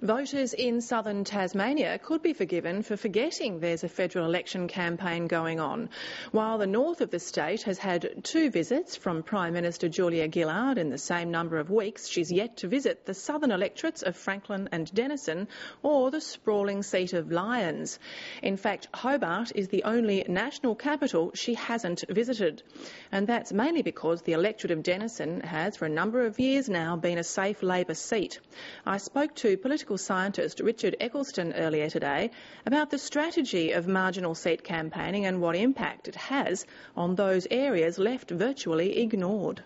Voters in southern Tasmania could be forgiven for forgetting there's a federal election campaign going on. While the north of the state has had 2 visits from Prime Minister Julia Gillard in the same number of weeks, she's yet to visit the southern electorates of Franklin and Denison or the sprawling seat of Lyons. In fact, Hobart is the only national capital she hasn't visited. And that's mainly because the electorate of Denison has, for a number of years now, been a safe Labor seat. I spoke to political scientist Richard Eccleston earlier today about the strategy of marginal seat campaigning and what impact it has on those areas left virtually ignored.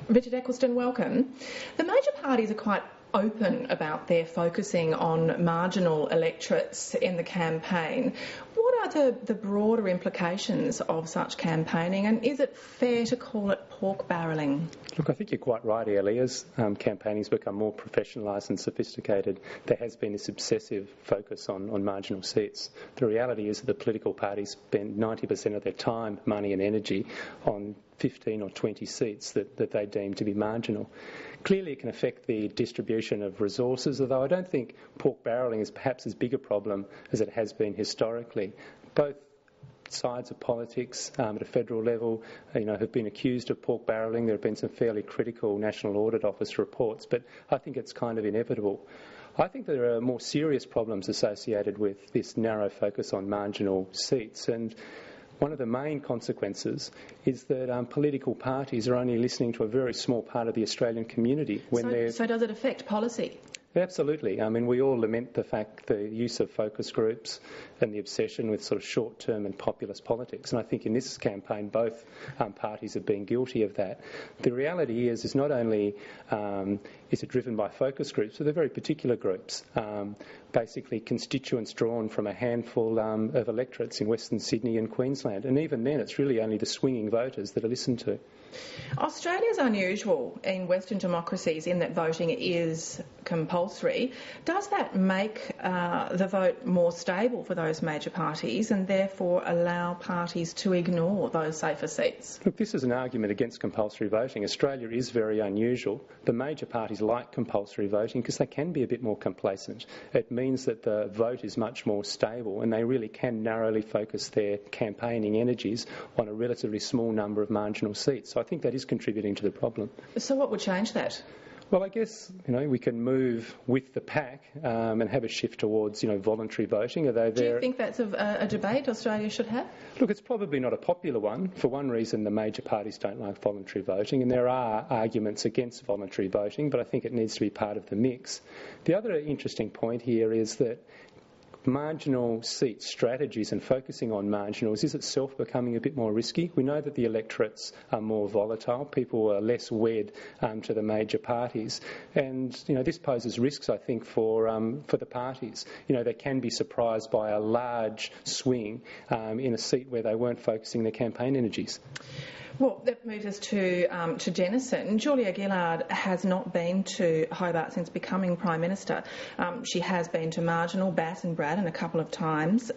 Richard Eccleston, welcome. The major parties are quite open about their focusing on marginal electorates in the campaign. What are the broader implications of such campaigning, and is it fair to call it pork barrelling? Look, I think you're quite right, Airlie. As campaigning's become more professionalised and sophisticated, there has been this obsessive focus on marginal seats. The reality is that the political parties spend 90% of their time, money and energy on 15 or 20 seats that they deem to be marginal. Clearly it can affect the distribution of resources, although I don't think pork barrelling is perhaps as big a problem as it has been historically. Both sides of politics at a federal level have been accused of pork barrelling. There have been some fairly critical National Audit Office reports, but I think it's kind of inevitable. I think there are more serious problems associated with this narrow focus on marginal seats, and one of the main consequences is that political parties are only listening to a very small part of the Australian community. So does it affect policy? Absolutely. I mean, we all lament the use of focus groups and the obsession with sort of short-term and populist politics. And I think in this campaign, both parties have been guilty of that. The reality is not only is it driven by focus groups, but they're very particular groups, basically constituents drawn from a handful of electorates in Western Sydney and Queensland. And even then, it's really only the swinging voters that are listened to. Australia's unusual in Western democracies in that voting is compulsory. Does that make the vote more stable for those major parties and therefore allow parties to ignore those safer seats? Look, this is an argument against compulsory voting. Australia is very unusual. The major parties like compulsory voting because they can be a bit more complacent. It means that the vote is much more stable and they really can narrowly focus their campaigning energies on a relatively small number of marginal seats. So I think that is contributing to the problem. So what would change that? Well, I guess, we can move with the pack and have a shift towards, voluntary voting. Do you think that's a debate Australia should have? Look, it's probably not a popular one. For one reason, the major parties don't like voluntary voting, and there are arguments against voluntary voting, but I think it needs to be part of the mix. The other interesting point here is that marginal seat strategies and focusing on marginals is itself becoming a bit more risky. We know that the electorates are more volatile. People are less wed to the major parties. And, this poses risks, I think, for the parties. They can be surprised by a large swing in a seat where they weren't focusing their campaign energies. Well, that moves us to Denison. Julia Gillard has not been to Hobart since becoming Prime Minister. She has been to Marginal, Bass and Braddon a couple of times.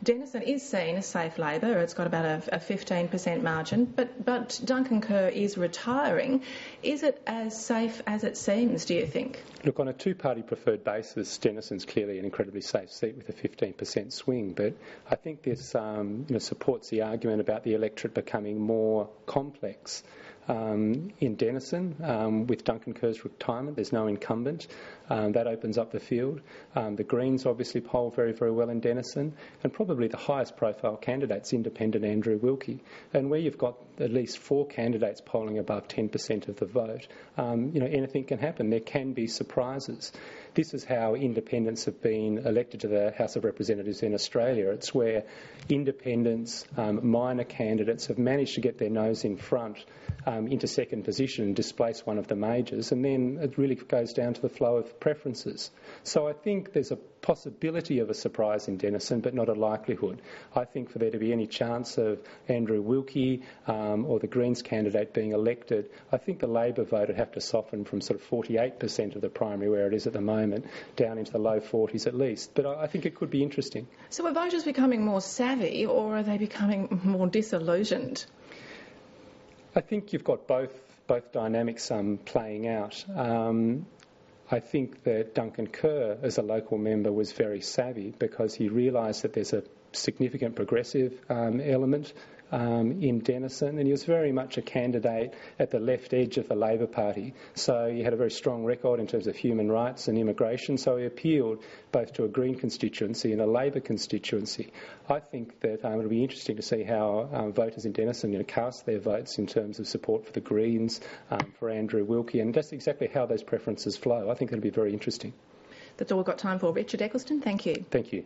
Denison is seen as safe Labor. It's got about a 15% margin, but Duncan Kerr is retiring. Is it as safe as it seems, do you think? Look, on a two-party preferred basis, Denison's clearly an incredibly safe seat with a 15% swing, but I think this supports the argument about the electorate becoming more complex. In Denison, with Duncan Kerr's retirement, there's no incumbent. That opens up the field. The Greens obviously poll very, very well in Denison, and probably the highest profile candidate's independent Andrew Wilkie. And where you've got at least 4 candidates polling above 10% of the vote, anything can happen. There can be surprises. This is how independents have been elected to the House of Representatives in Australia. It's where independents, minor candidates have managed to get their nose in front into second position and displace one of the majors, and then it really goes down to the flow of preferences. So I think there's a possibility of a surprise in Denison, but not a likelihood. I think for there to be any chance of Andrew Wilkie or the Greens candidate being elected, I think the Labor vote would have to soften from sort of 48% of the primary, where it is at the moment, down into the low 40s at least. But I think it could be interesting. So are voters becoming more savvy, or are they becoming more disillusioned? I think you've got both dynamics playing out. I think that Duncan Kerr, as a local member, was very savvy because he realised that there's a significant progressive element in Denison, and he was very much a candidate at the left edge of the Labor Party. So he had a very strong record in terms of human rights and immigration, so he appealed both to a Green constituency and a Labor constituency. I think that it'll be interesting to see how voters in Denison cast their votes in terms of support for the Greens, for Andrew Wilkie, and just exactly how those preferences flow. I think it'll be very interesting. That's all we've got time for. Richard Eccleston, thank you. Thank you.